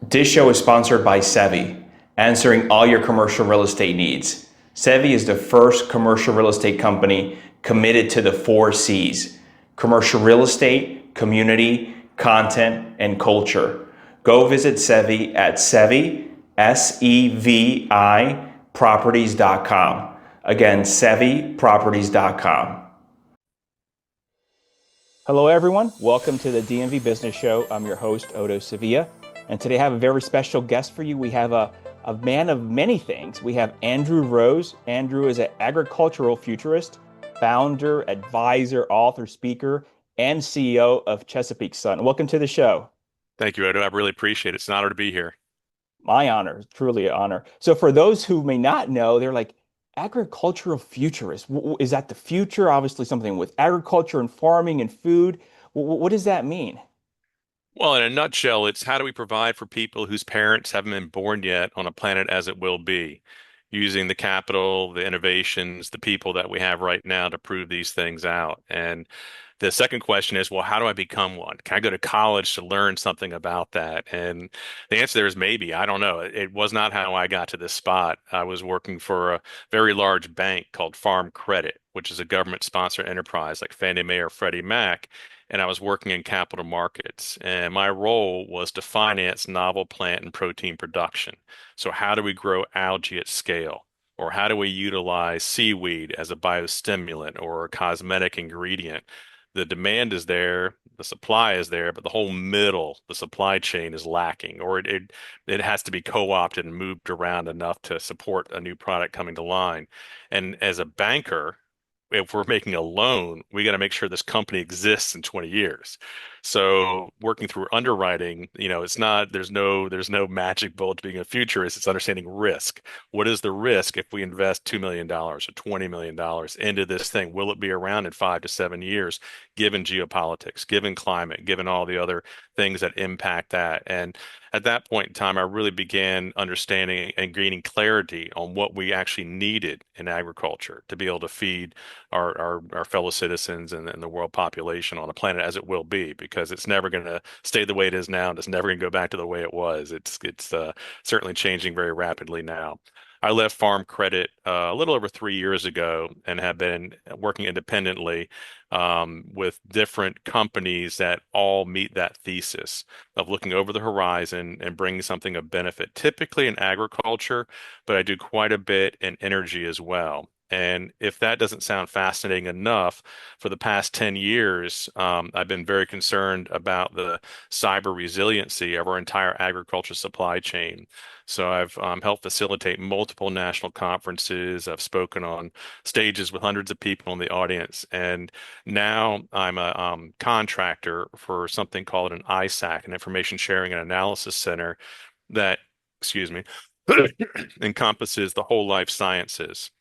This show is sponsored by Sevi, answering all your commercial real estate needs. Sevi is the first commercial real estate company committed to the 4 C's: commercial real estate, community, content, and culture. Go visit Sevi at Sevi, SEVI, properties.com. Again, SeviProperties.com. Hello, everyone. Welcome to the DMV Business Show. I'm your host, Otto Sevilla. And today I have a very special guest for you. We have a man of many things. We have Andrew Rose. Andrew is an agricultural futurist, founder, advisor, author, speaker, and CEO of Chesapeake Sun. Welcome to the show. Thank you, Odo. I really appreciate it. It's an honor to be here. My honor, truly an honor. So for those who may not know, they're like agricultural futurists. Is that the future? Obviously something with agriculture and farming and food. What does that mean? Well, in a nutshell, it's how do we provide for people whose parents haven't been born yet on a planet as it will be, using the capital, the innovations, the people that we have right now to prove these things out. And the second question is, well, how do I become one? Can I go to college to learn something about that? And the answer there is maybe. I don't know. It was not how I got to this spot. I was working for a very large bank called Farm Credit, which is a government-sponsored enterprise like Fannie Mae or Freddie Mac. And I was working in capital markets. And my role was to finance novel plant and protein production. So how do we grow algae at scale? Or how do we utilize seaweed as a biostimulant or a cosmetic ingredient? The demand is there, the supply is there, but the whole middle, the supply chain is lacking, or it has to be co-opted and moved around enough to support a new product coming to line. And as a banker, if we're making a loan, we got to make sure this company exists in 20 years. So working through underwriting, it's not, there's no magic bullet to being a futurist. It's understanding risk. What is the risk if we invest $2 million or $20 million into this thing? Will it be around in 5 to 7 years, given geopolitics, given climate, given all the other things that impact that? And at that point in time, I really began understanding and gaining clarity on what we actually needed in agriculture to be able to feed our fellow citizens and the world population on the planet as it will be, because it's never going to stay the way it is now, and it's never going to go back to the way it was. It's certainly changing very rapidly now. I left Farm Credit a little over 3 years ago and have been working independently with different companies that all meet that thesis of looking over the horizon and bringing something of benefit, typically in agriculture, but I do quite a bit in energy as well. And if that doesn't sound fascinating enough, for the past 10 years, I've been very concerned about the cyber resiliency of our entire agriculture supply chain. So I've helped facilitate multiple national conferences. I've spoken on stages with hundreds of people in the audience. And now I'm a contractor for something called an ISAC, an Information Sharing and Analysis Center that, excuse me, encompasses the whole life sciences.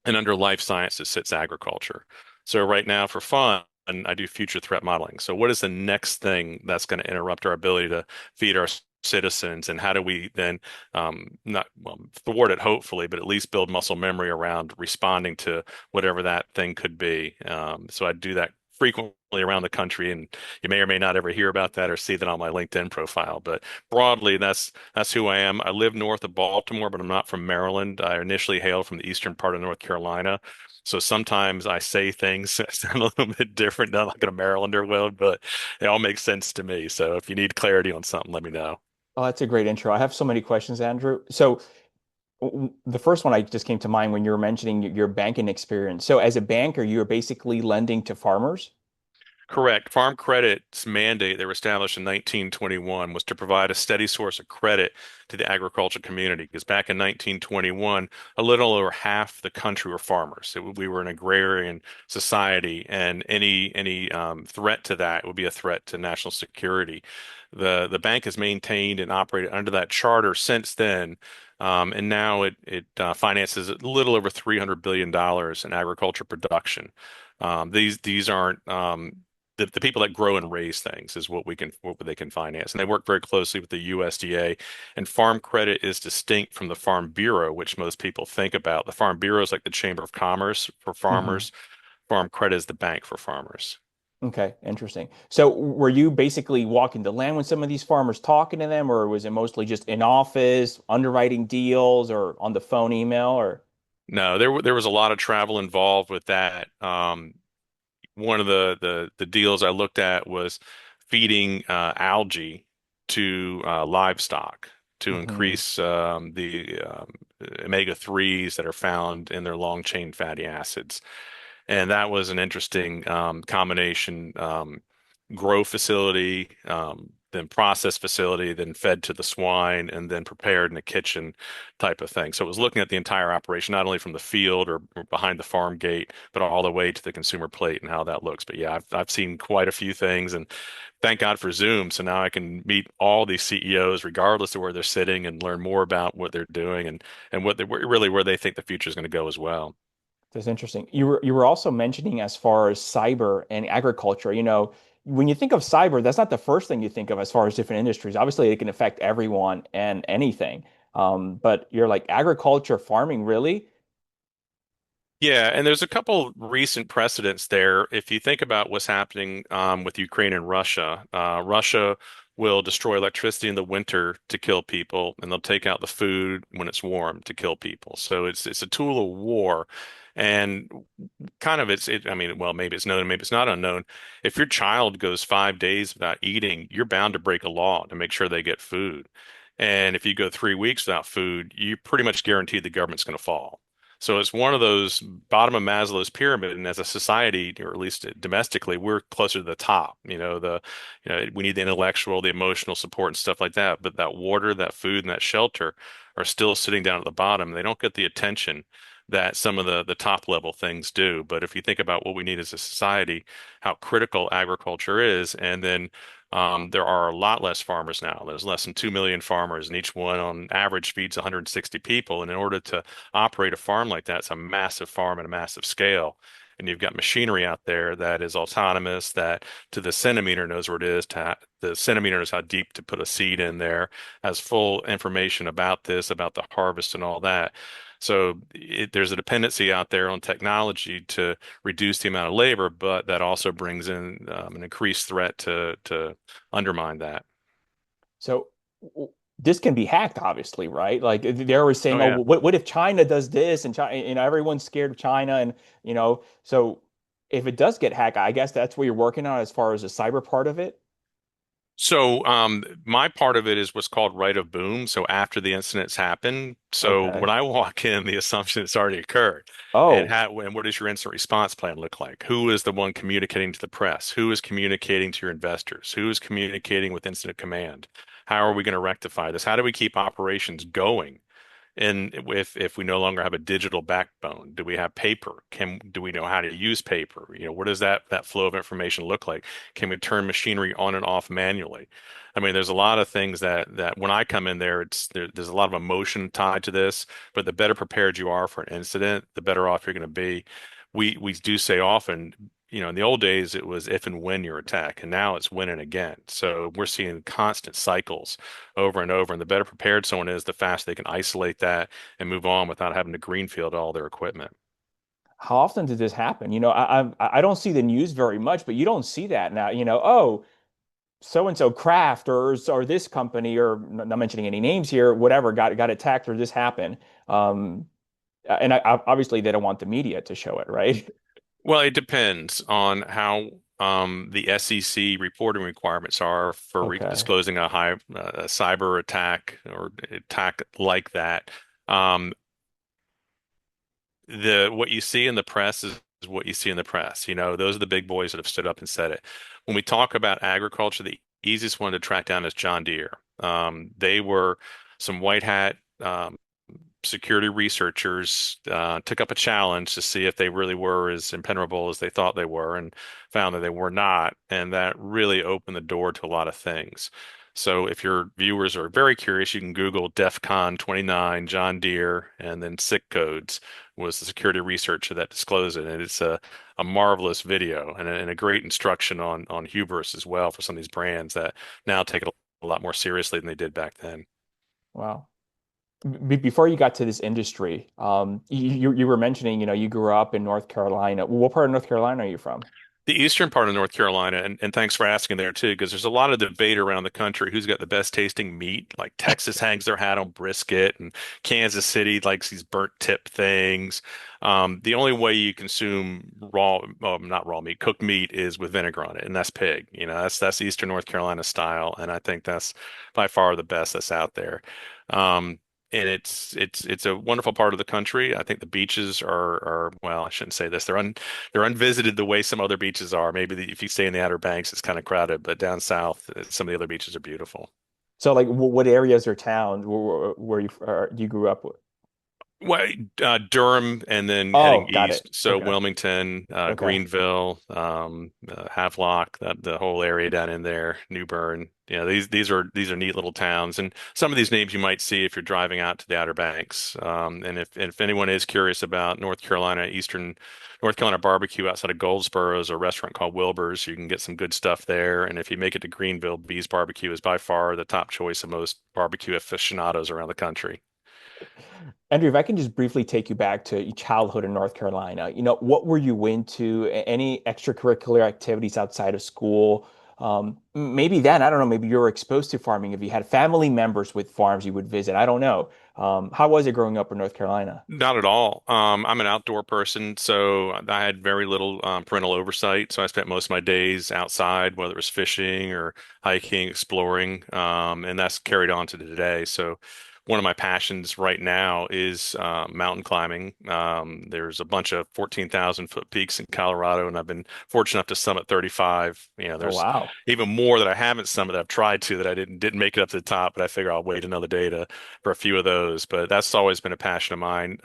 And under life sciences sits agriculture. So right now, for fun, I do future threat modeling. So what is the next thing that's going to interrupt our ability to feed our citizens, and how do we then not well, thwart it, hopefully, but at least build muscle memory around responding to whatever that thing could be. So I do that frequently around the country, and you may or may not ever hear about that or see that on my LinkedIn profile. But broadly, that's who I am. I live north of Baltimore, but I'm not from Maryland. I initially hailed from the eastern part of North Carolina. So sometimes I say things that sound a little bit different, not like a Marylander would, but they all make sense to me. So if you need clarity on something, let me know. Oh, that's a great intro. I have so many questions, Andrew. So the first one I just came to mind when you were mentioning your banking experience. So as a banker, you're basically lending to farmers? Correct. Farm Credit's mandate that was established in 1921 was to provide a steady source of credit to the agriculture community. Because back in 1921, a little over half the country were farmers. We were an agrarian society, and any threat to that would be a threat to national security. The bank has maintained and operated under that charter since then. And now it finances a little over $300 billion in agriculture production. These aren't the people that grow and raise things is what they can finance, and they work very closely with the USDA. And Farm Credit is distinct from the Farm Bureau, which most people think about. The Farm Bureau is like the Chamber of Commerce for Hmm. farmers. Farm Credit is the bank for farmers. Okay, interesting. So were you basically walking the land when some of these farmers talking to them, or was it mostly just in office, underwriting deals, or on the phone, email, or? No, there was a lot of travel involved with that. One of the deals I looked at was feeding algae to livestock to Hmm. increase the omega-3s that are found in their long chain fatty acids. And that was an interesting combination. Grow facility, then process facility, then fed to the swine, and then prepared in the kitchen type of thing. So it was looking at the entire operation, not only from the field or behind the farm gate, but all the way to the consumer plate and how that looks. But yeah, I've seen quite a few things, and thank God for Zoom. So now I can meet all these CEOs, regardless of where they're sitting, and learn more about what they're doing and what they really where they think the future is going to go as well. That's interesting. You were also mentioning as far as cyber and agriculture, when you think of cyber, that's not the first thing you think of as far as different industries. Obviously, it can affect everyone and anything. But you're like agriculture, farming, really? Yeah, and there's a couple recent precedents there. If you think about what's happening with Ukraine and Russia, Russia will destroy electricity in the winter to kill people, and they'll take out the food when it's warm to kill people. So it's a tool of war, and kind of I mean, well, maybe it's known, maybe it's not unknown. If your child goes 5 days without eating, you're bound to break a law to make sure they get food. And if you go 3 weeks without food, you pretty much guarantee the government's going to fall. So it's one of those bottom of Maslow's pyramid, and as a society, or at least domestically, we're closer to the top. We need the intellectual, the emotional support, and stuff like that. But that water, that food, and that shelter are still sitting down at the bottom. They don't get the attention that some of the top level things do. But if you think about what we need as a society, how critical agriculture is, and then there are a lot less farmers now. There's less than 2 million farmers, and each one on average feeds 160 people. And in order to operate a farm like that, it's a massive farm at a massive scale. And you've got machinery out there that is autonomous, that to the centimeter knows where it is, the centimeter knows how deep to put a seed in there, has full information about this, about the harvest and all that. So there's a dependency out there on technology to reduce the amount of labor, but that also brings in an increased threat to undermine that. So this can be hacked, obviously, right? Like they're always Oh saying, "Oh, yeah. what if China does this?" And China, everyone's scared of China, and so if it does get hacked, I guess that's what you're working on as far as the cyber part of it. So, my part of it is what's called right of boom. So after the incidents happen, so when Okay. I walk in, the assumption it's already occurred. Oh, And what does your instant response plan look like? Who is the one communicating to the press? Who is communicating to your investors? Who is communicating with incident command? How are we going to rectify this? How do we keep operations going? And if we no longer have a digital backbone, do we have paper? Do we know how to use paper? What does that flow of information look like? Can we turn machinery on and off manually? I mean, there's a lot of things that when I come in there, there's a lot of emotion tied to this, but the better prepared you are for an incident, the better off you're going to be. We do say often, in the old days it was if and when you attack, and now it's when and again. So we're seeing constant cycles over and over. And the better prepared someone is, the faster they can isolate that and move on without having to greenfield all their equipment. how often did this happen? I don't see the news very much, but you don't see that now. Oh, so and so Kraft or this company or not mentioning any names here, whatever got attacked or this happened. And obviously they don't want the media to show it, right? Well, it depends on how the SEC reporting requirements are for Okay. disclosing a cyber attack or attack like that. Um, the what you see in the press is what you see in the press. Those are the big boys that have stood up and said it. When we talk about agriculture, the easiest one to track down is John Deere. They were some white hat security researchers took up a challenge to see if they really were as impenetrable as they thought they were, and found that they were not. And that really opened the door to a lot of things. So if your viewers are very curious, you can Google DEF CON 29 John Deere, and then SIC codes was the security researcher that disclosed it. And it's a marvelous video and a great instruction on hubris as well for some of these brands that now take it a lot more seriously than they did back then. Wow. Before you got to this industry, you were mentioning, you grew up in North Carolina. What part of North Carolina are you from? The eastern part of North Carolina, and thanks for asking there too, because there's a lot of debate around the country who's got the best tasting meat. Like Texas hangs their hat on brisket, and Kansas City likes these burnt tip things. The only way you consume raw, well, not raw meat, cooked meat is with vinegar on it, and that's pig. That's Eastern North Carolina style, and I think that's by far the best that's out there. Um, and it's a wonderful part of the country. I think the beaches are well, I shouldn't say this. They're unvisited the way some other beaches are. Maybe if you stay in the Outer Banks, it's kind of crowded, but down south, some of the other beaches are beautiful. So, like, what areas or towns where you grew up with? Well, Durham, and then heading Oh, got it. east. So Okay. Wilmington, Okay. Greenville, Havelock, the whole area down in there, New Bern. These are neat little towns, and some of these names you might see if you're driving out to the Outer Banks. And if anyone is curious about North Carolina, Eastern North Carolina barbecue outside of Goldsboro is a restaurant called Wilbur's. You can get some good stuff there. And if you make it to Greenville, Bees Barbecue is by far the top choice of most barbecue aficionados around the country. Andrew, if I can just briefly take you back to your childhood in North Carolina, what were you into? Any extracurricular activities outside of school? Maybe then, I don't know, maybe you were exposed to farming. If you had family members with farms you would visit, I don't know. How was it growing up in North Carolina? Not at all. I'm an outdoor person, so I had very little parental oversight. So I spent most of my days outside, whether it was fishing or hiking, exploring, and that's carried on to today. So one of my passions right now is mountain climbing. There's a bunch of 14,000 foot peaks in Colorado, and I've been fortunate enough to summit 35. Oh, There's wow. even more that I haven't summited. I've tried to that I didn't make it up to the top, but I figure I'll wait another day for a few of those. But that's always been a passion of mine.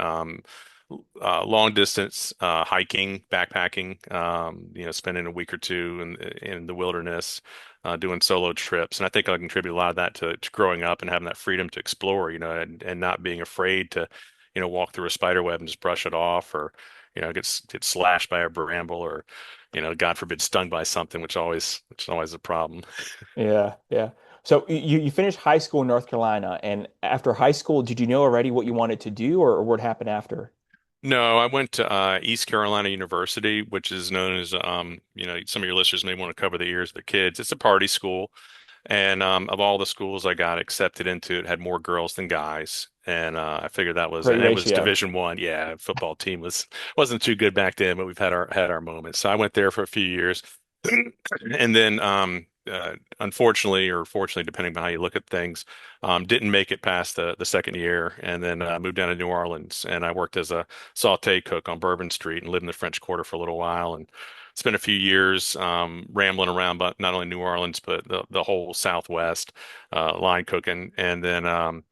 Long distance hiking, backpacking, spending a week or two in the wilderness, doing solo trips. And I think I contribute a lot of that to growing up and having that freedom to explore, and not being afraid to, walk through a spider web and just brush it off, or, get slashed by a bramble, or, God forbid, stung by something, which is always a problem. Yeah, yeah. So you finished high school in North Carolina, and after high school, did you know already what you wanted to do, or what happened after? No, I went to East Carolina University, which is known as, some of your listeners may want to cover the ears of their kids. It's a party school. And of all the schools I got accepted into, it had more girls than guys. And I figured Great and it was ratio. Division One. Yeah, football team wasn't too good back then, but we've had our moments. So I went there for a few years, and then unfortunately, or fortunately, depending on how you look at things, didn't make it past the second year, and then moved down to New Orleans, and I worked as a saute cook on Bourbon Street and lived in the French Quarter for a little while, and spent a few years rambling around, but not only New Orleans, but the whole Southwest, line cooking, and then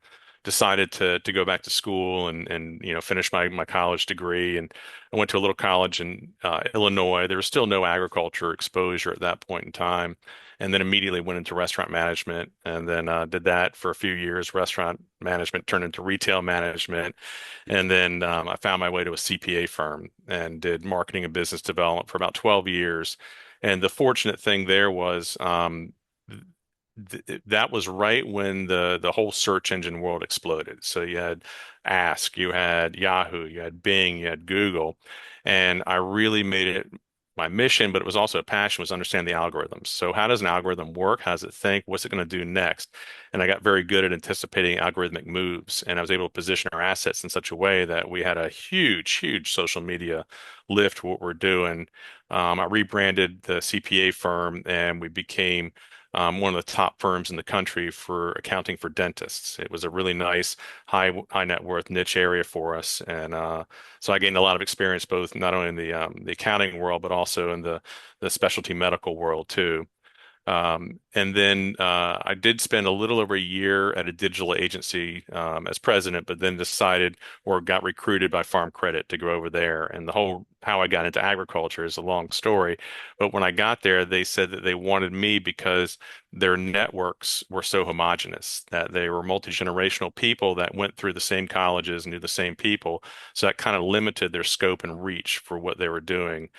decided to go back to school and finish my college degree. And I went to a little college in Illinois. There was still no agriculture exposure at that point in time, and then immediately went into restaurant management, and then did that for a few years. Restaurant management turned into retail management, and then I found my way to a CPA firm and did marketing and business development for about 12 years. And the fortunate thing there was, that was right when the whole search engine world exploded. So you had Ask, you had Yahoo, you had Bing, you had Google, and I really made it my mission, but it was also a passion, was understand the algorithms. So how does an algorithm work? How does it think? What's it going to do next? And I got very good at anticipating algorithmic moves, and I was able to position our assets in such a way that we had a huge social media lift what we're doing. I rebranded the CPA firm, and we became one of the top firms in the country for accounting for dentists. It was a really nice high net worth niche area for us, and so I gained a lot of experience both not only in the accounting world but also in the specialty medical world too. And then I did spend a little over a year at a digital agency as president, but then decided or got recruited by Farm Credit to go over there. And the whole how I got into agriculture is a long story. But when I got there, they said that they wanted me because their networks were so homogenous, that they were multi-generational people that went through the same colleges, knew the same people. So that kind of limited their scope and reach for what they were doing.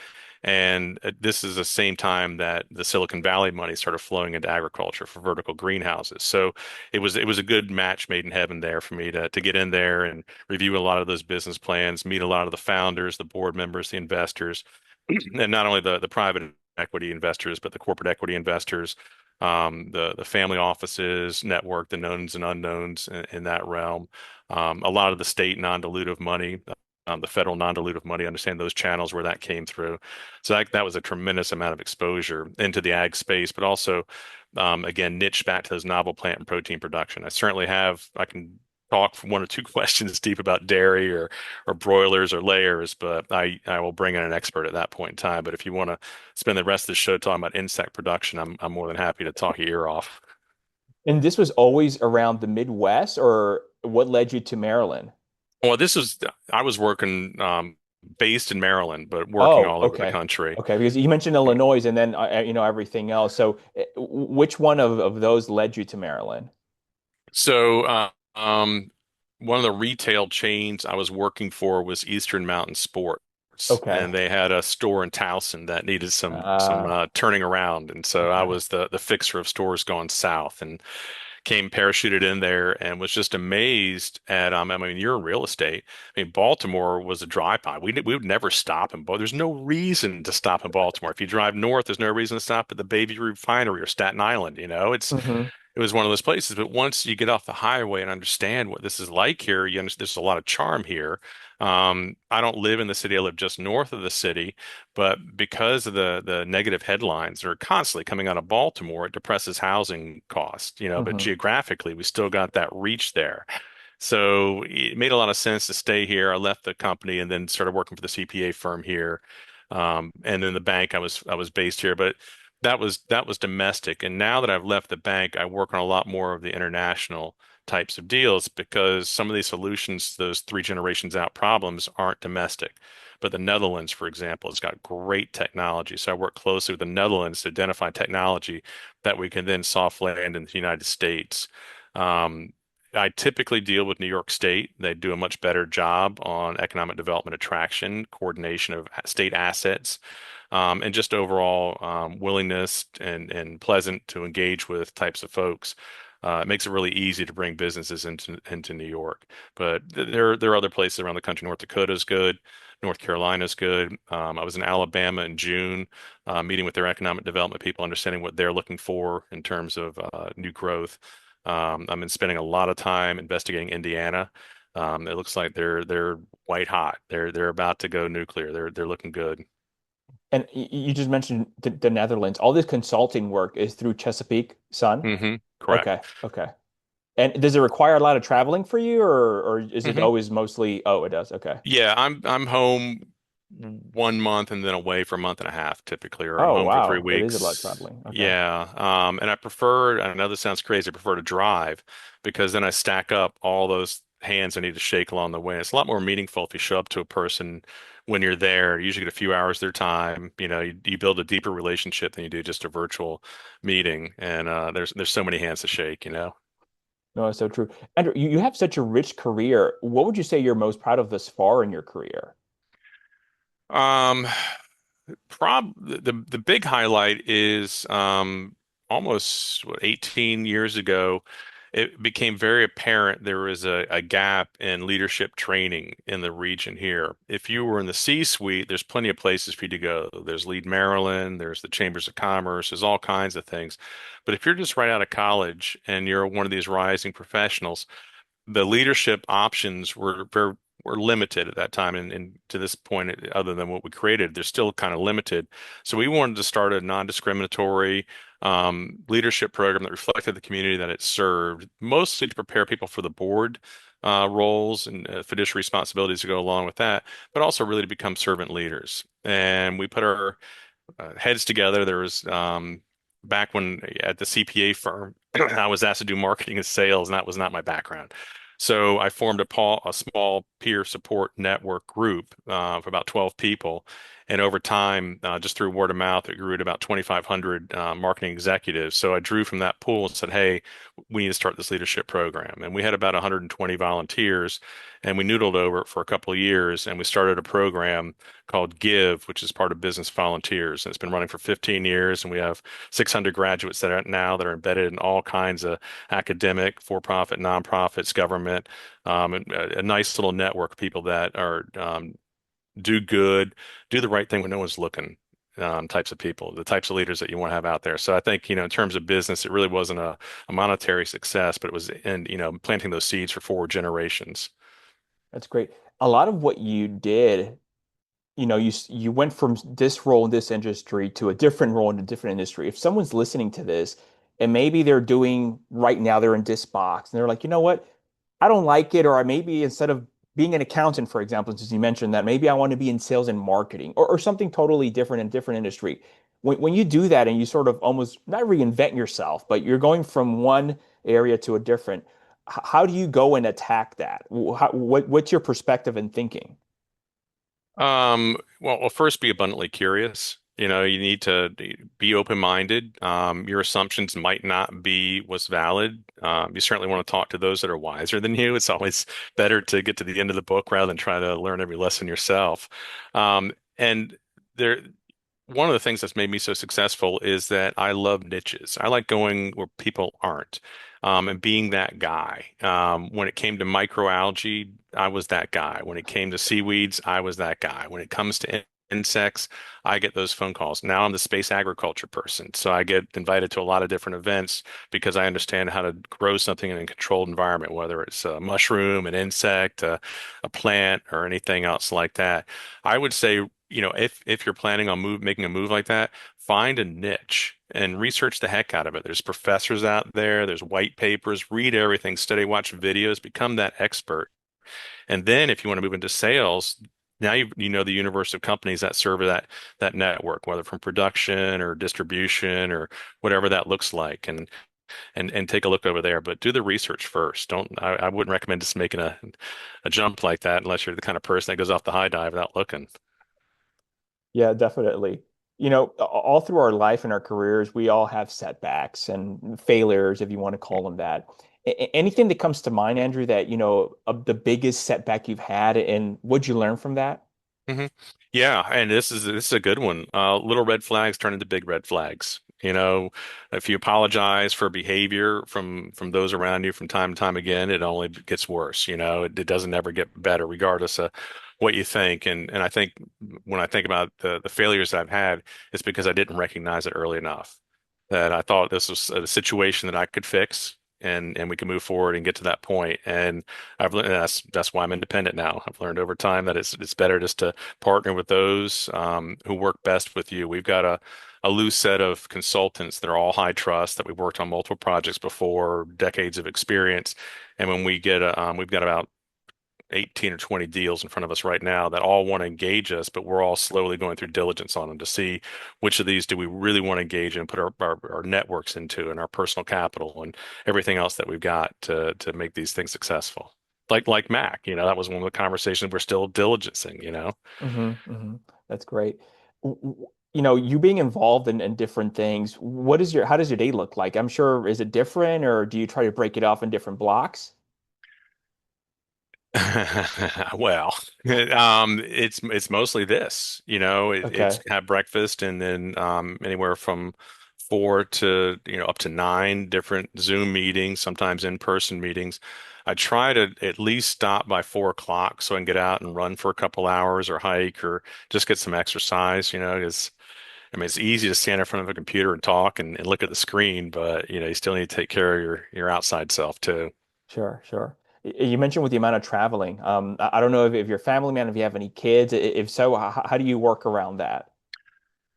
And this is the same time that the Silicon Valley money started flowing into agriculture for vertical greenhouses. So it was a good match made in heaven there for me to get in there and review a lot of those business plans, meet a lot of the founders, the board members, the investors, and not only the private equity investors, but the corporate equity investors, the family offices network, the knowns and unknowns in that realm, a lot of the state non-dilutive money. The federal non-dilutive money, understand those channels where that came through. So that was a tremendous amount of exposure into the ag space, but also, again, niche back to those novel plant and protein production. I can talk for one or two questions deep about dairy or broilers or layers, but I will bring in an expert at that point in time. But if you want to spend the rest of the show talking about insect production, I'm more than happy to talk your ear off. And this was always around the Midwest, or what led you to Maryland? Well, I was working based in Maryland, but working Oh, all over the okay. country. Okay, because you mentioned Illinois and then everything else. So which one of those led you to Maryland? So, one of the retail chains I was working for was Eastern Mountain Sports, Okay. and they had a store in Towson that needed some Uh, turning around, and so I okay. was the fixer of stores going south, and came parachuted in there, and was just amazed at I mean, you're in real estate. I mean, Baltimore was a drive by. We would never stop in Baltimore. There's no reason to stop in Baltimore. If you drive north, there's no reason to stop at the Baby Refinery or Staten Island. Hmm. It was one of those places. But once you get off the highway and understand what this is like here, you understand there's a lot of charm here. I don't live in the city. I live just north of the city, but because of the negative headlines that are constantly coming out of Baltimore, it depresses housing costs. But Hmm. geographically, we still got that reach there. So it made a lot of sense to stay here. I left the company and then started working for the CPA firm here. And then the bank, I was based here, but that was domestic. And now that I've left the bank, I work on a lot more of the international types of deals because some of these solutions, those three generations out problems, aren't domestic. But the Netherlands, for example, has got great technology. So I work closely with the Netherlands to identify technology that we can then soft land in the United States. Um, I typically deal with New York State. They do a much better job on economic development attraction, coordination of state assets, and just overall willingness and pleasant to engage with types of folks. It makes it really easy to bring businesses into New York. But there are other places around the country. North Dakota is good. North Carolina is good. I was in Alabama in June, meeting with their economic development people, understanding what they're looking for in terms of new growth. I've been spending a lot of time investigating Indiana. It looks like they're white hot. They're about to go nuclear. They're looking good. And you just mentioned the Netherlands. All this consulting work is through Chesapeake Sun. Correct. Okay. Okay. And does it require a lot of traveling for you, or is it hmm always mostly? Oh, it does. Okay. Yeah, I'm home 1 month and then away for a month and a half typically, or I'm Oh, home for three wow. It is a lot of weeks. traveling. Okay. Yeah, and I know this sounds crazy, I prefer to drive because then I stack up all those hands I need to shake along the way. It's a lot more meaningful if you show up to a person when you're there. You usually get a few hours of their time. You build a deeper relationship than you do just a virtual meeting. And there's so many hands to shake. No, it's so true. Andrew, you have such a rich career. What would you say you're most proud of thus far in your career? Um, the big highlight is almost 18 years ago, it became very apparent there was a gap in leadership training in the region here. If you were in the C-suite, there's plenty of places for you to go. There's Lead Maryland, there's the Chambers of Commerce, there's all kinds of things. But if you're just right out of college and you're one of these rising professionals, the leadership options were limited at that time, and to this point, other than what we created, they're still kind of limited. So we wanted to start a non-discriminatory leadership program that reflected the community that it served, mostly to prepare people for the board roles and fiduciary responsibilities to go along with that, but also really to become servant leaders. And we put our heads together. There was back when at the CPA firm, I was asked to do marketing and sales, and that was not my background. So I formed a small peer support network group of about 12 people. And over time, just through word of mouth, it grew to about 2,500 marketing executives. So I drew from that pool and said, hey, we need to start this leadership program. And we had about 120 volunteers, and we noodled over it for a couple of years. And we started a program called Give, which is part of Business Volunteers. And it's been running for 15 years. And we have 600 graduates that are embedded in all kinds of academic, for-profit, nonprofits, government, and a nice little network of people that are do good, do the right thing when no one's looking. Types of people, the types of leaders that you want to have out there. So I think, in terms of business, it really wasn't a monetary success, but it was planting those seeds for 4 generations. That's great. A lot of what you did, you went from this role in this industry to a different role in a different industry. If someone's listening to this and maybe they're doing right now, they're in this box and they're like, you know what? I don't like it. Or maybe instead of being an accountant, for example, since you mentioned that, maybe I want to be in sales and marketing or something totally different in a different industry. When you do that and you sort of almost not reinvent yourself, but you're going from one area to a different, how do you go and attack that? What's your perspective and thinking? Well, first be abundantly curious. You need to be open-minded. Your assumptions might not be what's valid. You certainly want to talk to those that are wiser than you. It's always better to get to the end of the book rather than try to learn every lesson yourself. And there, one of the things that's made me so successful is that I love niches. I like going where people aren't, and being that guy. When it came to microalgae, I was that guy. When it came to seaweeds, I was that guy. When it comes to insects, I get those phone calls. Now I'm the space agriculture person, so I get invited to a lot of different events because I understand how to grow something in a controlled environment, whether it's a mushroom, an insect, a plant, or anything else like that. I would say, if you're planning on making a move like that, find a niche and research the heck out of it. There's professors out there, there's white papers, read everything, study, watch videos, become that expert. And then if you want to move into sales, now you know the universe of companies that serve that network, whether from production or distribution or whatever that looks like. And take a look over there. But do the research first. I wouldn't recommend just making a jump like that unless you're the kind of person that goes off the high dive without looking. Yeah, definitely. All through our life and our careers, we all have setbacks and failures, if you want to call them that. Anything that comes to mind, Andrew, that, of the biggest setback you've had, and what'd you learn from that? hmm Yeah, and this is a good one. Little red flags turn into big red flags. If you apologize for behavior from those around you from time to time again, it only gets worse. It doesn't ever get better, regardless of what you think. And I think when I think about the failures that I've had, it's because I didn't recognize it early enough. That I thought this was a situation that I could fix and we can move forward and get to that point. And I've learned that's why I'm independent now. I've learned over time that it's better just to partner with those who work best with you. We've got a loose set of consultants that are all high trust that we've worked on multiple projects before, decades of experience. And when we've got about 18 or 20 deals in front of us right now that all want to engage us, but we're all slowly going through diligence on them to see which of these do we really want to engage in and put our networks into and our personal capital and everything else that we've got to make these things successful. Like Mac, that was one of the conversations we're still diligencing. That's great. You being involved in different things, how does your day look like? I'm sure, is it different, or do you try to break it off in different blocks? Well, it's mostly this, it's Okay. have breakfast and then anywhere from 4 to up to 9 different Zoom meetings, sometimes in-person meetings. I try to at least stop by 4 o'clock so I can get out and run for a couple hours or hike or just get some exercise, because I mean it's easy to stand in front of a computer and talk and look at the screen, but you still need to take care of your outside self too. Sure, sure. You mentioned with the amount of traveling. I don't know if you're a family man, if you have any kids. If so, how do you work around that?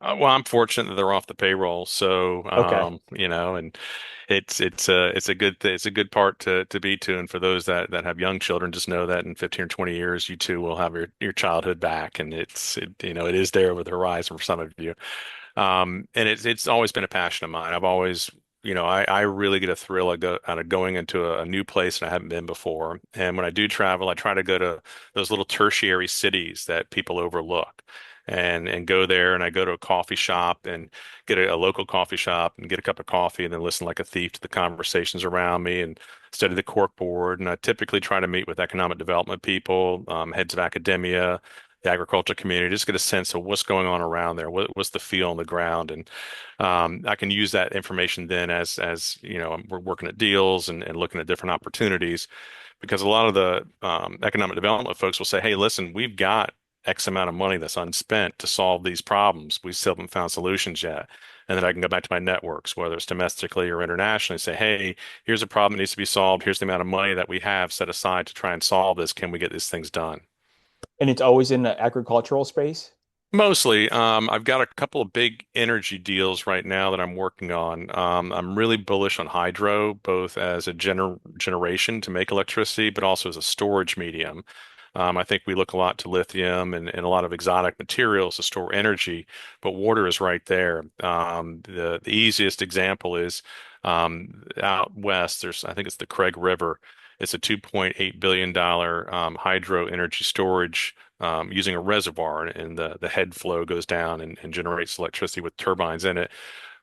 Well, I'm fortunate that they're off the payroll, so Okay, and it's a good part to be to. And for those that have young children, just know that in 15 or 20 years, you too will have your childhood back, and it is there with the horizon for some of you. And it's always been a passion of mine. I've always, I really get a thrill out of going into a new place and I haven't been before. And when I do travel, I try to go to those little tertiary cities that people overlook. And go there, and I go to a coffee shop and get a local coffee shop and get a cup of coffee, and then listen like a thief to the conversations around me and study the cork board. And I typically try to meet with economic development people, heads of academia, the agriculture community, just get a sense of what's going on around there, what's the feel on the ground, and I can use that information then as we're working at deals and looking at different opportunities, because a lot of the economic development folks will say, "Hey, listen, we've got X amount of money that's unspent to solve these problems. We still haven't found solutions yet. And then I can go back to my networks, whether it's domestically or internationally, and say, hey, here's a problem that needs to be solved. Here's the amount of money that we have set aside to try and solve this. Can we get these things done? And it's always in the agricultural space. Mostly, I've got a couple of big energy deals right now that I'm working on. I'm really bullish on hydro, both as a generation to make electricity, but also as a storage medium. I think we look a lot to lithium and a lot of exotic materials to store energy, but water is right there. The easiest example is out west. I think it's the Craig River. It's a $2.8 billion hydro energy storage using a reservoir, and the head flow goes down and generates electricity with turbines in it.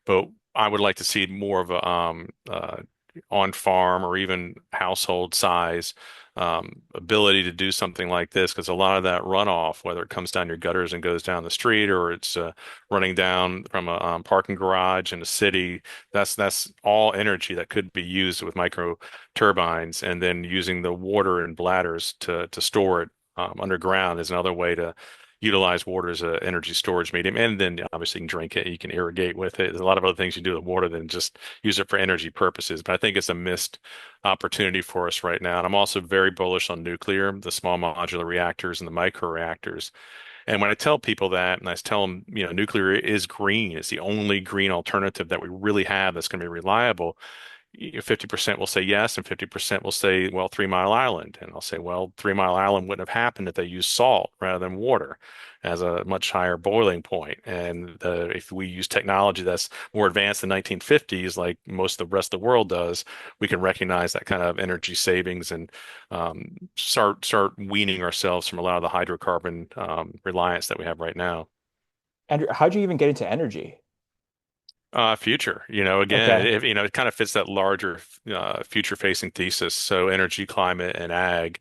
But I would like to see more of a on farm or even household size ability to do something like this, because a lot of that runoff, whether it comes down your gutters and goes down the street, or it's running down from a parking garage in a city, that's all energy that could be used with micro turbines, and then using the water in bladders to store it underground is another way to utilize water as an energy storage medium. And then obviously you can drink it, you can irrigate with it. There's a lot of other things you do with water than just use it for energy purposes. But I think it's a missed opportunity for us right now. And I'm also very bullish on nuclear, the small modular reactors and the micro reactors. And when I tell people that, and I tell them, nuclear is green, it's the only green alternative that we really have that's going to be reliable. 50% will say yes, and 50% will say, well, 3 Mile Island. And I'll say, well, 3 Mile Island wouldn't have happened if they used salt rather than water as a much higher boiling point. And if we use technology that's more advanced than 1950s, like most of the rest of the world does, we can recognize that kind of energy savings and start weaning ourselves from a lot of the hydrocarbon reliance that we have right now. Andrew, how'd you even get into energy? Future, again, Okay. it kind of fits that larger future-facing thesis. So energy, climate, and ag.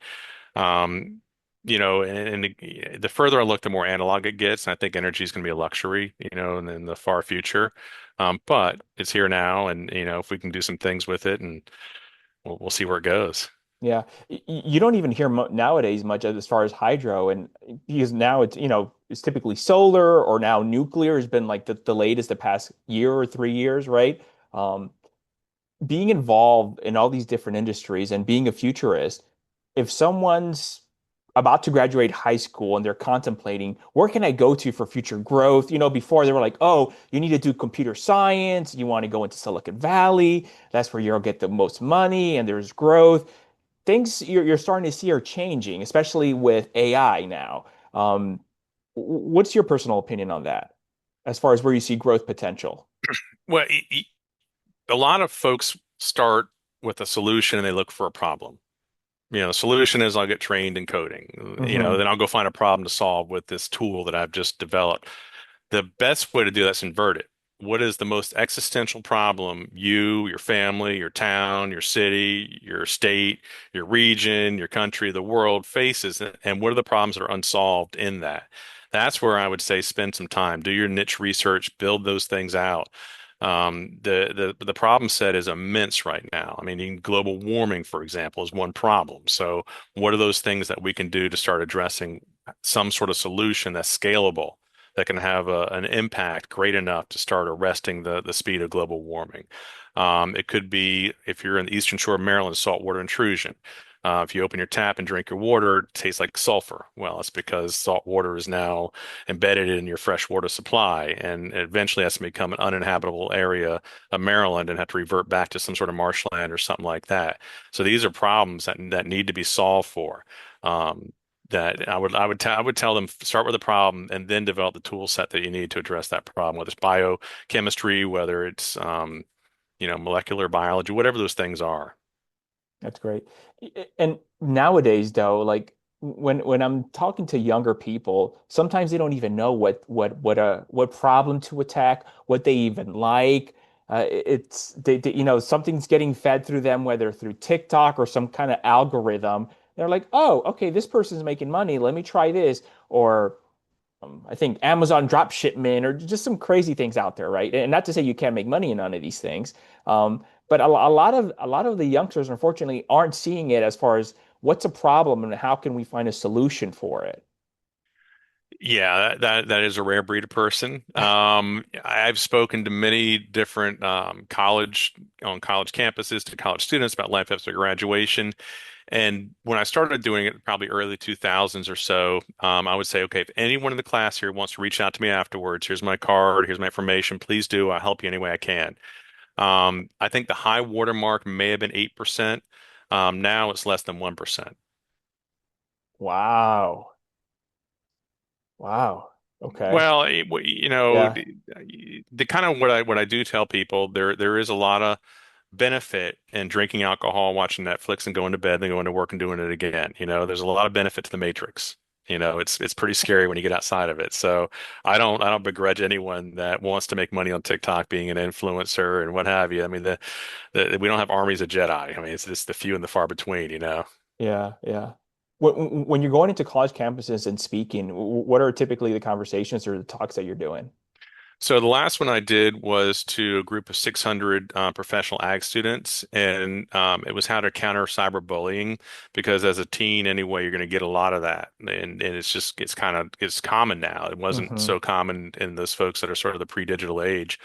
Um, and the further I look, the more analog it gets. And I think energy is going to be a luxury, in the far future. But it's here now, and if we can do some things with it, and we'll see where it goes. Yeah. You don't even hear mo nowadays much as far as hydro, and because now it's typically solar, or now nuclear has been like the latest the past year or 3 years, right? Um, Being involved in all these different industries and being a futurist, if someone's about to graduate high school and they're contemplating where can I go to for future growth, before they were like, oh, you need to do computer science, you want to go into Silicon Valley, that's where you'll get the most money and there's growth. Things you're starting to see are changing, especially with AI now. What's your personal opinion on that, as far as where you see growth potential? Well, a lot of folks start with a solution and they look for a problem. The solution is I'll get trained in coding. Hmm. Then I'll go find a problem to solve with this tool that I've just developed. The best way to do that's invert it. What is the most existential problem you, your family, your town, your city, your state, your region, your country, the world faces, and what are the problems that are unsolved in that? That's where I would say spend some time, do your niche research, build those things out. The problem set is immense right now. I mean, global warming, for example, is one problem. So, what are those things that we can do to start addressing some sort of solution that's scalable, that can have an impact great enough to start arresting the speed of global warming? It could be, if you're in the eastern shore of Maryland, saltwater intrusion. If you open your tap and drink your water, it tastes like sulfur. Well, it's because salt water is now embedded in your fresh water supply, and eventually that's going to become an uninhabitable area of Maryland and have to revert back to some sort of marshland or something like that. So these are problems that need to be solved for. That I would tell them, start with a problem and then develop the tool set that you need to address that problem, whether it's biochemistry, whether it's molecular biology, whatever those things are. That's great. And nowadays, though, like when I'm talking to younger people, sometimes they don't even know what problem to attack, what they even like. It's something's getting fed through them, whether through TikTok or some kind of algorithm. They're like, oh, okay, this person's making money. Let me try this. Or I think Amazon drop shipment, or just some crazy things out there, right? And not to say you can't make money in none of these things, but a lot of the youngsters, unfortunately, aren't seeing it as far as what's a problem and how can we find a solution for it. Yeah, that is a rare breed of person. I've spoken to many different college campuses to college students about life after graduation. And when I started doing it, probably early 2000s or so, I would say, okay, if anyone in the class here wants to reach out to me afterwards, here's my card, here's my information, please do. I'll help you any way I can. I think the high watermark may have been 8%. Now it's less than 1%. Wow. Wow. Okay. Well, Yeah. the kind of what I do tell people, there is a lot of benefit in drinking alcohol, watching Netflix, and going to bed, and then going to work and doing it again. There's a lot of benefit to the matrix. It's pretty scary when you get outside of it. So I don't begrudge anyone that wants to make money on TikTok being an influencer and what have you. I mean, we don't have armies of Jedi. I mean, it's just the few and the far between. Yeah. Yeah. When you're going into college campuses and speaking, what are typically the conversations or the talks that you're doing? So the last one I did was to a group of 600 professional ag students, and it was how to counter cyberbullying because as a teen, anyway, you're going to get a lot of that, and it's common now. It wasn't Hmm. so common in those folks that are sort of the pre-digital age,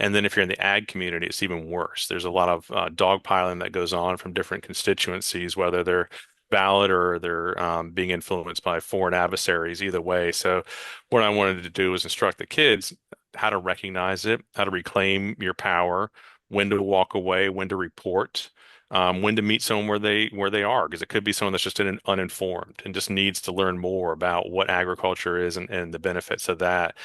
and then if you're in the ag community, it's even worse. There's a lot of dogpiling that goes on from different constituencies, whether they're valid or they're being influenced by foreign adversaries, either way. So what I wanted to do was instruct the kids how to recognize it, how to reclaim your power, when to walk away, when to report, when to meet someone where they are, because it could be someone that's just uninformed and just needs to learn more about what agriculture is and the benefits of that.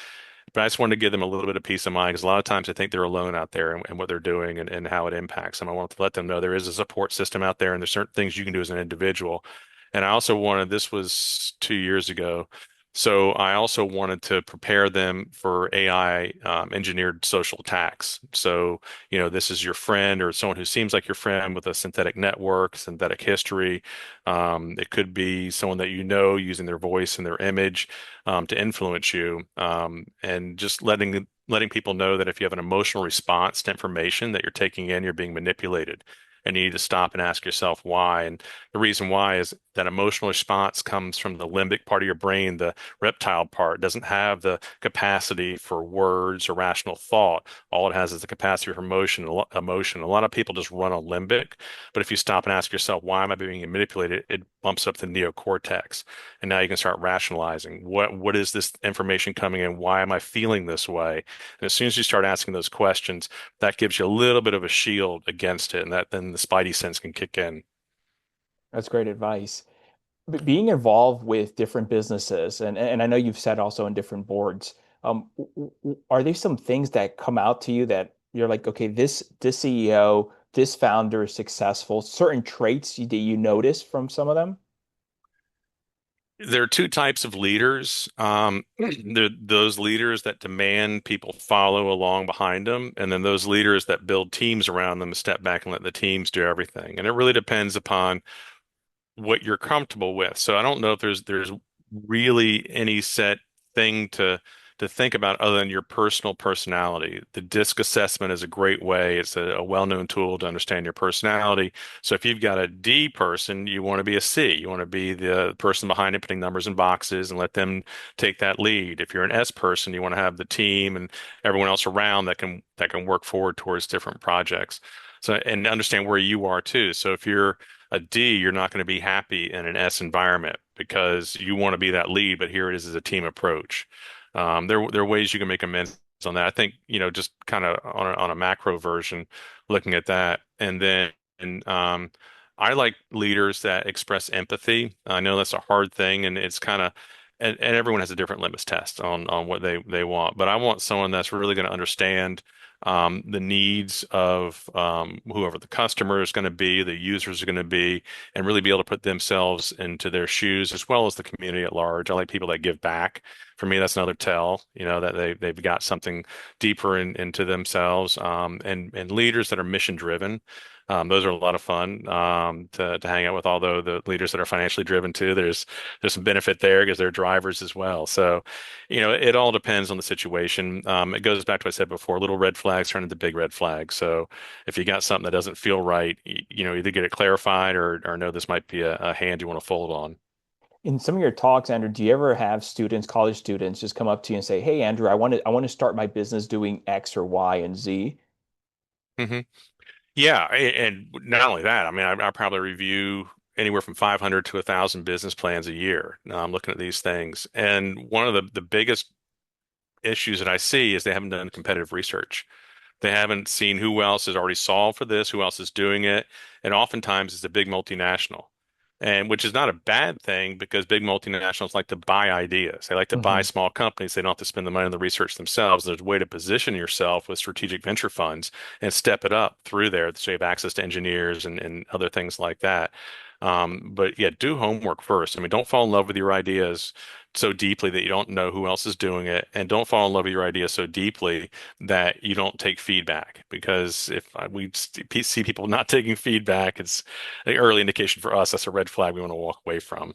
But I just wanted to give them a little bit of peace of mind because a lot of times I think they're alone out there and what they're doing and how it impacts them. I want to let them know there is a support system out there and there's certain things you can do as an individual. And I also wanted, this was 2 years ago. So I also wanted to prepare them for AI engineered social attacks. So, this is your friend or someone who seems like your friend with a synthetic network, synthetic history. It could be someone that you know using their voice and their image to influence you, and just letting people know that if you have an emotional response to information that you're taking in, you're being manipulated. And you need to stop and ask yourself why. And the reason why is that emotional response comes from the limbic part of your brain, the reptile part. It doesn't have the capacity for words or rational thought. All it has is the capacity for emotion. Emotion. A lot of people just run on limbic, but if you stop and ask yourself, why am I being manipulated? It bumps up the neocortex. And now you can start rationalizing what is this information coming in? Why am I feeling this way? And as soon as you start asking those questions, that gives you a little bit of a shield against it, and that then the spidey sense can kick in. That's great advice. But being involved with different businesses, and I know you've said also in different boards, are there some things that come out to you that you're like, okay, this CEO, this founder is successful, certain traits that you notice from some of them? There are two types of leaders. There those leaders that demand people follow along behind them, and then those leaders that build teams around them, step back and let the teams do everything. And it really depends upon what you're comfortable with. So I don't know if there's really any set thing to think about other than your personal personality. The DISC assessment is a great way. It's a well-known tool to understand your personality. So if you've got a D person, you want to be a C. You want to be the person behind it, putting numbers in boxes and let them take that lead. If you're an S person, you want to have the team and everyone else around that can work forward towards different projects. So and understand where you are too. So if you're a D, you're not going to be happy in an S environment because you want to be that lead, but here it is as a team approach. There are ways you can make amends on that. I think, just kind of on a macro version, looking at that. And then I like leaders that express empathy. I know that's a hard thing, and it's kind of and everyone has a different litmus test on what they want. But I want someone that's really going to understand the needs of whoever the customer is going to be, the users are going to be, and really be able to put themselves into their shoes as well as the community at large. I like people that give back. For me, that's another tell, that they've got something deeper into themselves, and leaders that are mission driven. Those are a lot of fun to hang out with. Although the leaders that are financially driven too, there's some benefit there because they're drivers as well. So, it all depends on the situation. It goes back to what I said before, little red flags turn into big red flags. So if you got something that doesn't feel right, either get it clarified or know this might be a hand you want to fold on. In some of your talks, Andrew, do you ever have students, college students, just come up to you and say, "Hey, Andrew, I want to start my business doing X or Y and Z." Hmm. Yeah, and not only that, I mean, I probably review anywhere from 500 to 1,000 business plans a year. I'm looking at these things, and one of the biggest issues that I see is they haven't done competitive research. They haven't seen who else has already solved for this, who else is doing it, and oftentimes it's a big multinational. And which is not a bad thing because big multinationals like to buy ideas. They like to buy Hmm. small companies. They don't have to spend the money on the research themselves. There's a way to position yourself with strategic venture funds and step it up through there so you have access to engineers and other things like that. But yeah, do homework first. I mean, don't fall in love with your ideas so deeply that you don't know who else is doing it, and don't fall in love with your idea so deeply that you don't take feedback. Because if see people not taking feedback, it's an early indication for us. That's a red flag we want to walk away from.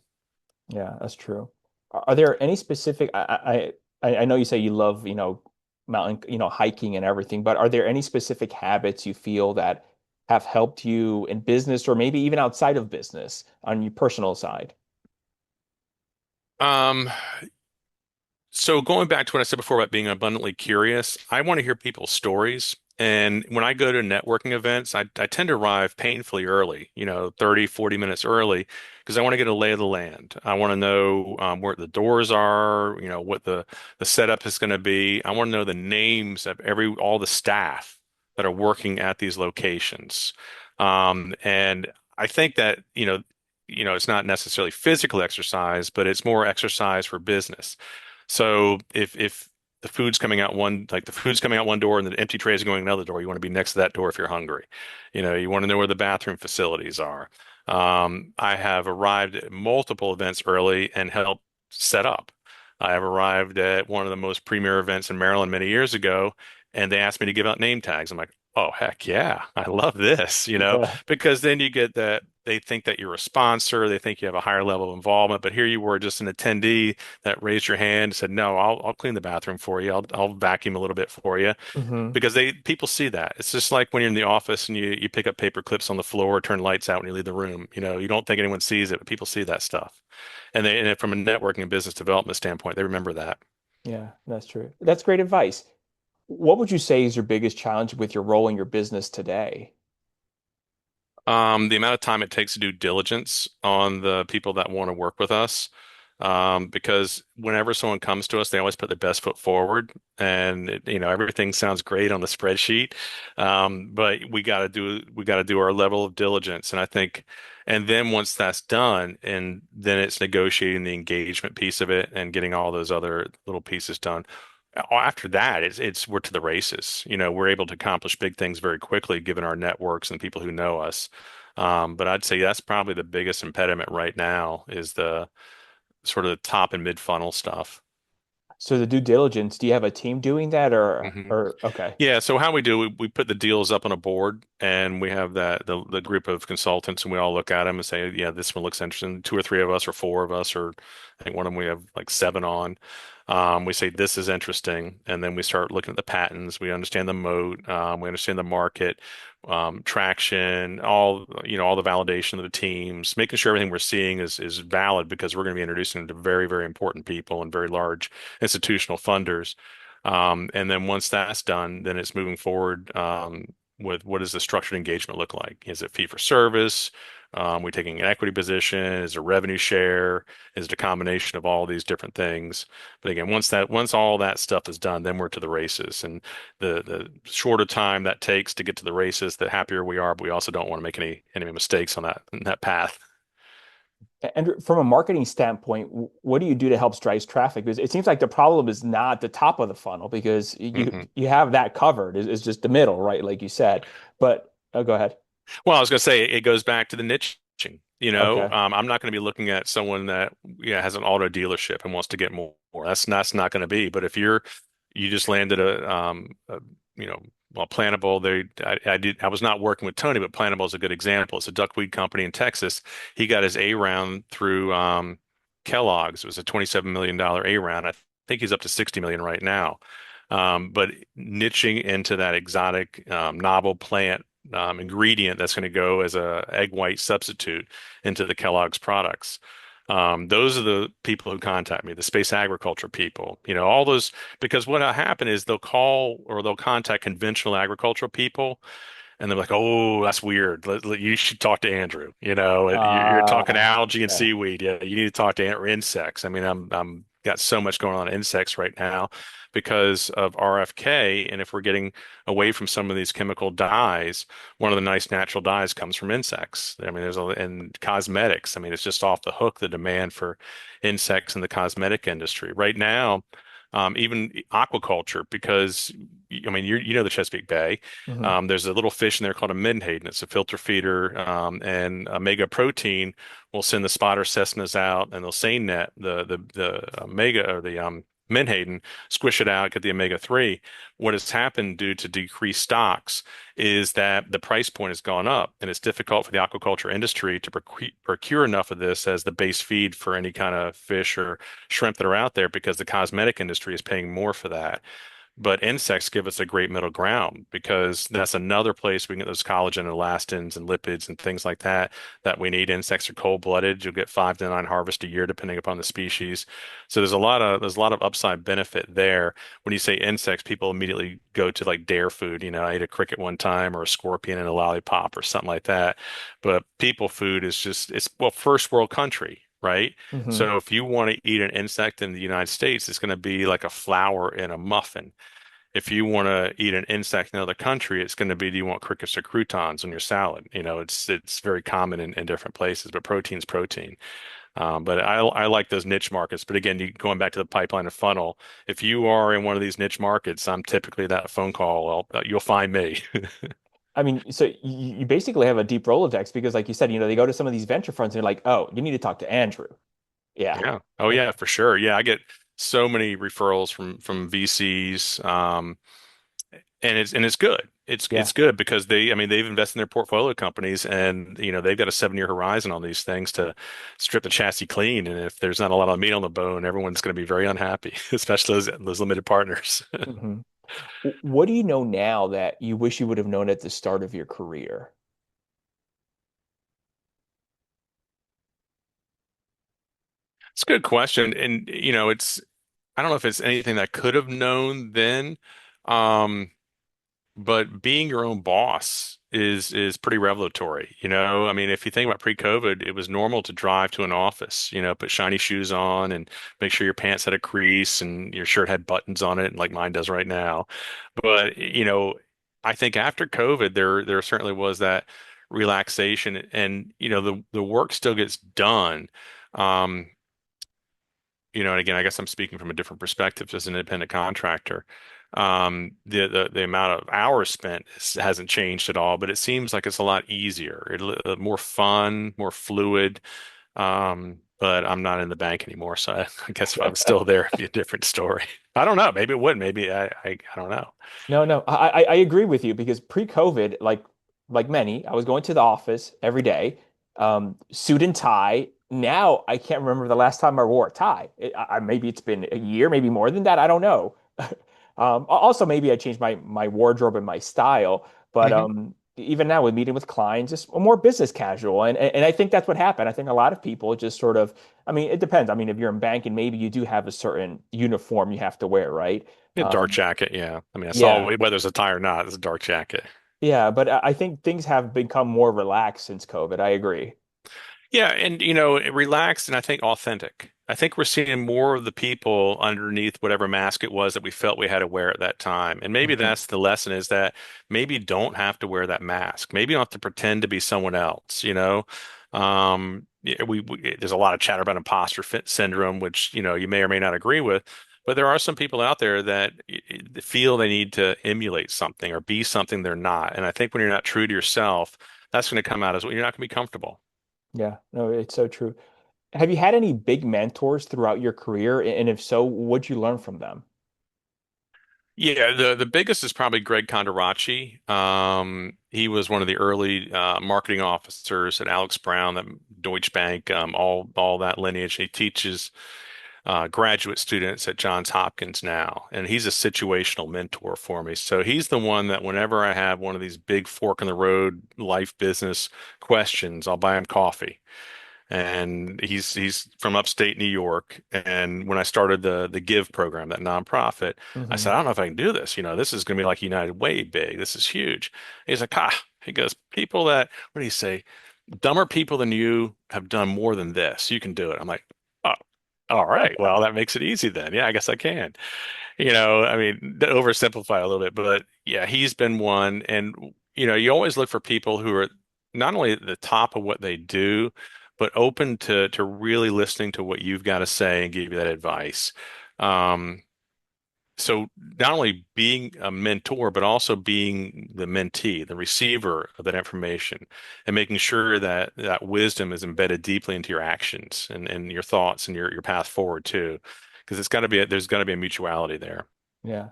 Yeah, that's true. Are there any specific? I know you say you love, mountain, hiking and everything, but are there any specific habits you feel that have helped you in business or maybe even outside of business on your personal side? Um, So going back to what I said before about being abundantly curious, I want to hear people's stories. And when I go to networking events, I tend to arrive painfully early, 30, 40 minutes early, because I want to get a lay of the land. I want to know where the doors are, what the setup is going to be. I want to know the names of all the staff that are working at these locations. And I think that, it's not necessarily physical exercise, but it's more exercise for business. So if the food's coming out the food's coming out one door and the empty tray is going another door, you want to be next to that door if you're hungry. You want to know where the bathroom facilities are. I have arrived at multiple events early and helped set up. I have arrived at one of the most premier events in Maryland many years ago, and they asked me to give out name tags. I'm like, oh, heck yeah, I love this, Yeah. because then you get that they think that you're a sponsor, they think you have a higher level of involvement, but here you were just an attendee that raised your hand and said, "No, I'll clean the bathroom for you. I'll vacuum a little bit for you," Hmm. because people see that. It's just like when you're in the office and you pick up paper clips on the floor, turn lights out when you leave the room. You don't think anyone sees it, but people see that stuff, and from a networking and business development standpoint, they remember that. Yeah, that's true. That's great advice. What would you say is your biggest challenge with your role in your business today? The amount of time it takes to do diligence on the people that want to work with us. Because whenever someone comes to us, they always put their best foot forward, and everything sounds great on the spreadsheet, but we got to do our level of diligence, and I think, and then once that's done, and then it's negotiating the engagement piece of it and getting all those other little pieces done. After that, it's we're to the races. We're able to accomplish big things very quickly given our networks and the people who know us. But I'd say that's probably the biggest impediment right now is the sort of the top and mid funnel stuff. So the due diligence, do you have a team doing that Hmm. or okay. Yeah, so how we do, we put the deals up on a board and we have the group of consultants and we all look at them and say, yeah, this one looks interesting. Two or three of us or four of us, or I think one of them we have like seven on. We say this is interesting, and then we start looking at the patents. We understand the moat, we understand the market, traction, all the validation of the teams, making sure everything we're seeing is valid because we're going to be introducing it to very, very important people and very large institutional funders. And then once that's done, then it's moving forward with what does the structured engagement look like? Is it fee for service? We taking an equity position? Is it a revenue share? Is it a combination of all these different things? But again, once all that stuff is done, then we're to the races. And the shorter time that takes to get to the races, the happier we are. But we also don't want to make any mistakes on that path. And from a marketing standpoint, what do you do to help drive traffic? Because it seems like the problem is not the top of the funnel because you Mhm. you have that covered. It's just the middle, right? Like you said. But go ahead. Well, I was going to say it goes back to the niching. Okay. I'm not going to be looking at someone that has an auto dealership and wants to get more. That's not going to be. But if you just landed you know, well, Plantable. I was not working with Tony, but Plantable is a good example. It's a duckweed company in Texas. He got his A round through Kellogg's. It was a $27 million A round. I think he's up to 60 million right now. But niching into that exotic novel plant ingredient that's going to go as a egg white substitute into the Kellogg's products. Those are the people who contact me, the space agriculture people, all those, because what will happen is they'll call or they'll contact conventional agricultural people and they're like, "Oh, that's weird. You should talk to Andrew. You're talking Uh, algae and yeah. seaweed. Yeah, you need to talk to or insects. I mean, I'm got so much going on in insects right now because of RFK. And if we're getting away from some of these chemical dyes, one of the nice natural dyes comes from insects. I mean, and cosmetics. I mean, it's just off the hook, the demand for insects in the cosmetic industry right now. Even aquaculture, because I mean, you know the Chesapeake Bay. Hmm. There's a little fish in there called a menhaden. It's a filter feeder, and omega protein will send the spotter Cessnas out, and they'll seine net the omega or the menhaden, squish it out, get the omega-3. What has happened due to decreased stocks is that the price point has gone up, and it's difficult for the aquaculture industry to procure enough of this as the base feed for any kind of fish or shrimp that are out there because the cosmetic industry is paying more for that. But insects give us a great middle ground because that's another place we can get those collagen and elastins and lipids and things like that we need. Insects are cold-blooded. You'll get 5 to 9 harvests a year depending upon the species. So there's a lot of upside benefit there. When you say insects, people immediately go to like dare food. I ate a cricket one time or a scorpion in a lollipop or something like that. But people food is just it's well, first world country. Right. Hmm. So if you want to eat an insect in the United States, it's going to be like a flower in a muffin. If you want to eat an insect in another country, it's going to be, do you want crickets or croutons on your salad? It's very common in different places, but protein's protein. But I like those niche markets. But again, going back to the pipeline and funnel, if you are in one of these niche markets, I'm typically that phone call. Well, you'll find me. I mean, so you basically have a deep Rolodex because, like you said, they go to some of these venture funds and they're like, "Oh, you need to talk to Andrew." Yeah. Yeah. Oh yeah, for sure. Yeah, I get so many referrals from VCs. And it's good. It's Yeah. good because I mean, they've invested in their portfolio companies, and they've got a 7-year horizon on these things to strip the chassis clean. And if there's not a lot of meat on the bone, everyone's going to be very unhappy, especially those limited partners. Hmm. What do you know now that you wish you would have known at the start of your career? It's a good question, and it's I don't know if it's anything that I could have known then. Um, But being your own boss is pretty revelatory, I mean, if you think about pre-COVID, it was normal to drive to an office, put shiny shoes on and make sure your pants had a crease and your shirt had buttons on it, like mine does right now. But, I think after COVID, there certainly was that relaxation, and the work still gets done. Um, and again, I guess I'm speaking from a different perspective as an independent contractor. The amount of hours spent hasn't changed at all, but it seems like it's a lot easier, more fun, more fluid. But I'm not in the bank anymore, so I guess if I was still there, it'd be a different story. I don't know. Maybe it would. Maybe I don't know. No, no, I agree with you because pre-COVID, like many, I was going to the office every day, suit and tie. Now I can't remember the last time I wore a tie. Maybe it's been a year, maybe more than that. I don't know. Also, maybe I changed my wardrobe and my style, but Hmm. even now with meeting with clients, just more business casual, and I think that's what happened. I think a lot of people just sort of, I mean, it depends. I mean, if you're in banking, maybe you do have a certain uniform you have to wear, right? A dark Um, jacket, yeah. I mean, I saw yeah, whether it's a tie or not, it's a dark jacket. yeah, but I think things have become more relaxed since COVID. I agree. Yeah, and relaxed and I think authentic. I think we're seeing more of the people underneath whatever mask it was that we felt we had to wear at that time. And maybe Hmm. that's the lesson, is that maybe you don't have to wear that mask. Maybe you don't have to pretend to be someone else. Yeah, there's a lot of chatter about imposter fit syndrome, which you may or may not agree with, but there are some people out there that feel they need to emulate something or be something they're not. And I think when you're not true to yourself, that's going to come out as well. You're not going to be comfortable. Yeah, no, it's so true. Have you had any big mentors throughout your career? And if so, what'd you learn from them? Yeah, the biggest is probably Greg Condoracci. He was one of the early marketing officers at Alex Brown, that Deutsche Bank, all that lineage. He teaches graduate students at Johns Hopkins now, and he's a situational mentor for me. So he's the one that whenever I have one of these big fork in the road life business questions, I'll buy him coffee. and he's from upstate New York. And when I started the Give program, that nonprofit, I Hmm. said, I don't know if I can do this. This is going to be like United Way big. This is huge. He's like, he goes, people that, what do you say? Dumber people than you have done more than this. You can do it. I'm like, oh, all right. Well, that makes it easy then. Yeah, I guess I can. I mean, to oversimplify a little bit, but yeah, he's been one. And, you always look for people who are not only at the top of what they do, but open to really listening to what you've got to say and give you that advice. Um, so not only being a mentor, but also being the mentee, the receiver of that information, and making sure that that wisdom is embedded deeply into your actions and your thoughts and your path forward too, because there's got to be a mutuality there. Yeah.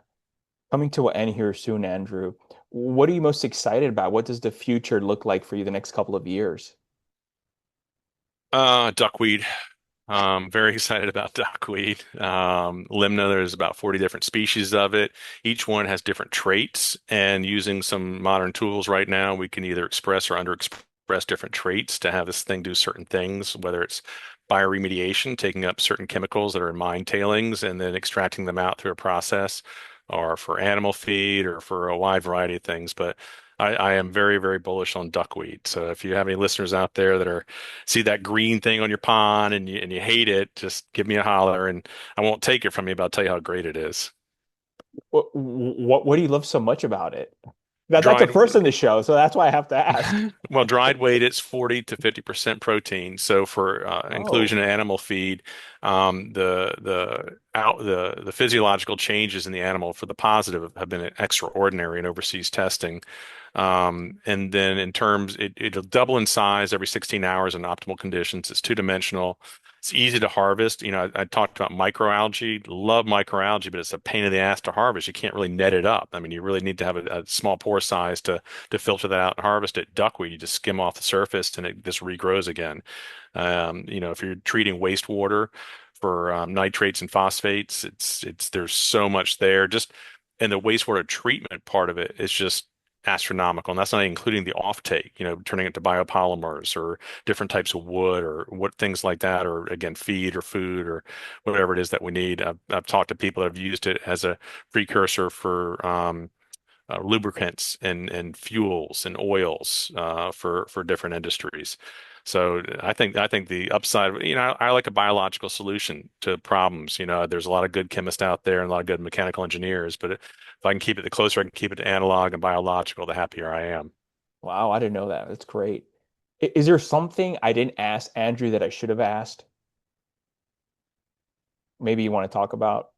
Coming to an end here soon, Andrew. What are you most excited about? What does the future look like for you the next couple of years? Duckweed. Very excited about duckweed. Limna, there's about 40 different species of it. Each one has different traits, and using some modern tools right now, we can either express or underexpress different traits to have this thing do certain things, whether it's bioremediation, taking up certain chemicals that are in mine tailings and then extracting them out through a process, or for animal feed, or for a wide variety of things. But I am very, very bullish on duckweed. So if you have any listeners out there that are see that green thing on your pond and you hate it, just give me a holler and I won't take it from you, but I'll tell you how great it is. What do you love so much about it? That's a Dried first in the show, so that's why I have to ask. Well, dried weight, it's 40 to 50% protein. So for inclusion Oh, in animal feed, the physiological changes in the animal for the positive have been extraordinary in overseas testing. And then in terms, it'll double in size every 16 hours in optimal conditions. It's two-dimensional. It's easy to harvest. I talked about microalgae. Love microalgae, but it's a pain in the ass to harvest. You can't really net it up. I mean, you really need to have a small pore size to filter that out and harvest it. Duckweed, you just skim off the surface and it just regrows again. If you're treating wastewater for nitrates and phosphates, it's there's so much there. Just and the wastewater treatment part of it is just astronomical. And that's not including the offtake, turning it to biopolymers or different types of wood or what things like that, or again, feed or food or whatever it is that we need. I've talked to people that have used it as a precursor for lubricants and fuels and oils for different industries. So I think the upside, I like a biological solution to problems. There's a lot of good chemists out there and a lot of good mechanical engineers, but if I can keep it, the closer I can keep it to analog and biological, the happier I am. wow, I didn't know that. That's great. Is there something I didn't ask Andrew that I should have asked? Maybe you want to talk about?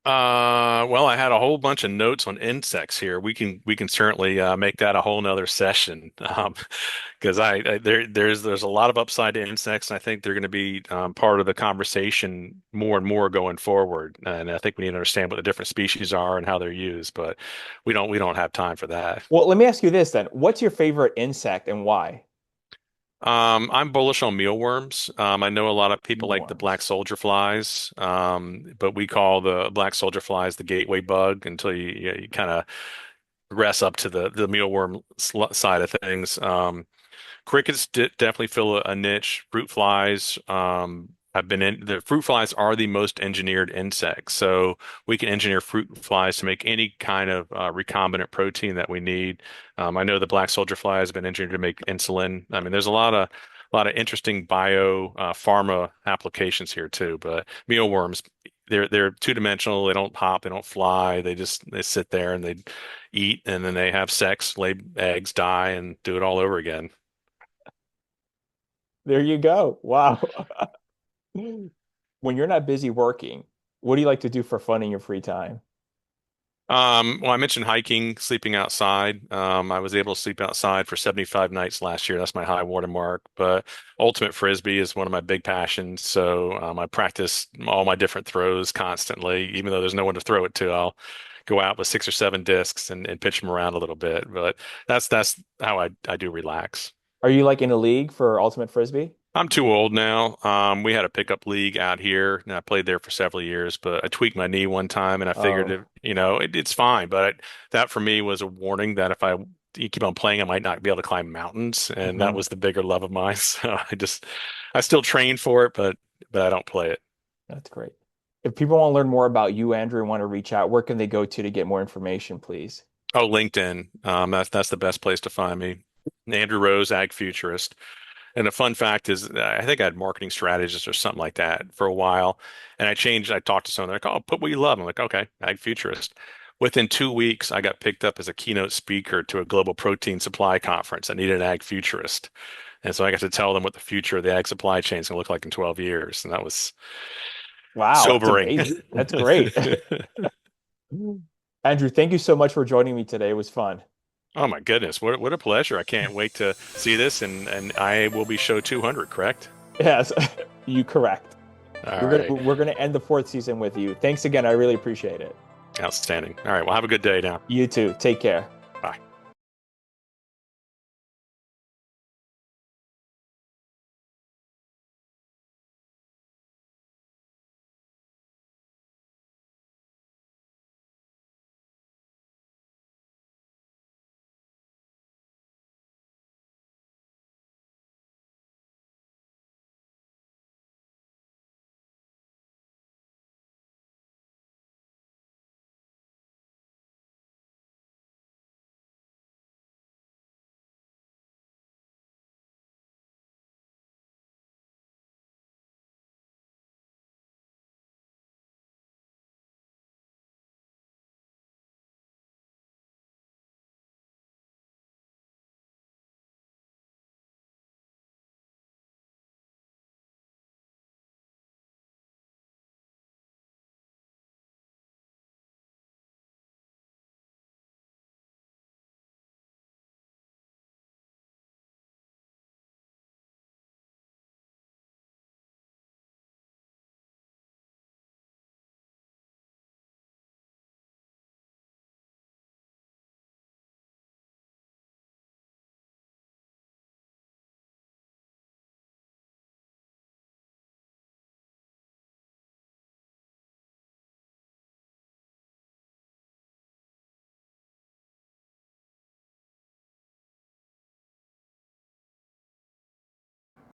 Well, I had a whole bunch of notes on insects here. We can certainly make that a whole nother session. Because there's a lot of upside to insects, and I think they're going to be part of the conversation more and more going forward. And I think we need to understand what the different species are and how they're used, but we don't have time for that. Well, let me ask you this then. What's your favorite insect and why? I'm bullish on mealworms. I know a lot of people like the black Mealworms. soldier flies, but we call the black soldier flies the gateway bug until you kind of progress up to the mealworm side of things. Crickets definitely fill a niche. Fruit flies have been in the fruit flies are the most engineered insects. So we can engineer fruit flies to make any kind of recombinant protein that we need. I know the black soldier fly has been engineered to make insulin. I mean, there's a lot of interesting bio pharma applications here too. But mealworms, they're two-dimensional. They don't hop, they don't fly. They sit there and they eat, and then they have sex, lay eggs, die, and do it all over again. There you go. Wow. When you're not busy working, what do you like to do for fun in your free time? Well, I mentioned hiking, sleeping outside. I was able to sleep outside for 75 nights last year. That's my high water mark. But ultimate frisbee is one of my big passions. So I practice all my different throws constantly, even though there's no one to throw it to. I'll go out with 6 or 7 discs and pitch them around a little bit. But that's how I do relax. Are you like in a league for Ultimate Frisbee? I'm too old now. We had a pickup league out here, and I played there for several years. But I tweaked my knee one time, and I figured, Oh, it's fine. But that for me was a warning that if I you keep on playing, I might not be able to climb mountains, and that Hmm. was the bigger love of mine. So I still train for it, but I don't play it. That's great. If people want to learn more about you, Andrew, and want to reach out, where can they go to get more information, please? Oh, LinkedIn. That's the best place to find me. Andrew Rose, Ag Futurist. And the fun fact is, I think I had marketing strategist or something like that for a while. And I changed, I talked to someone, they're like, oh, put what you love. I'm like, okay, ag futurist. Within 2 weeks, I got picked up as a keynote speaker to a global protein supply conference. I needed an ag futurist. And so I got to tell them what the future of the ag supply chain is going to look like in 12 years. And that was Wow, that's sobering. amazing. That's great. Andrew, thank you so much for joining me today. It was fun. Oh my goodness, what a pleasure. I can't wait to see this and I will be show 200, correct? Yes, you correct. All right. We're gonna end the fourth season with you. Thanks again. I really appreciate it. Outstanding. All right, well have a good day now. You too. Take care.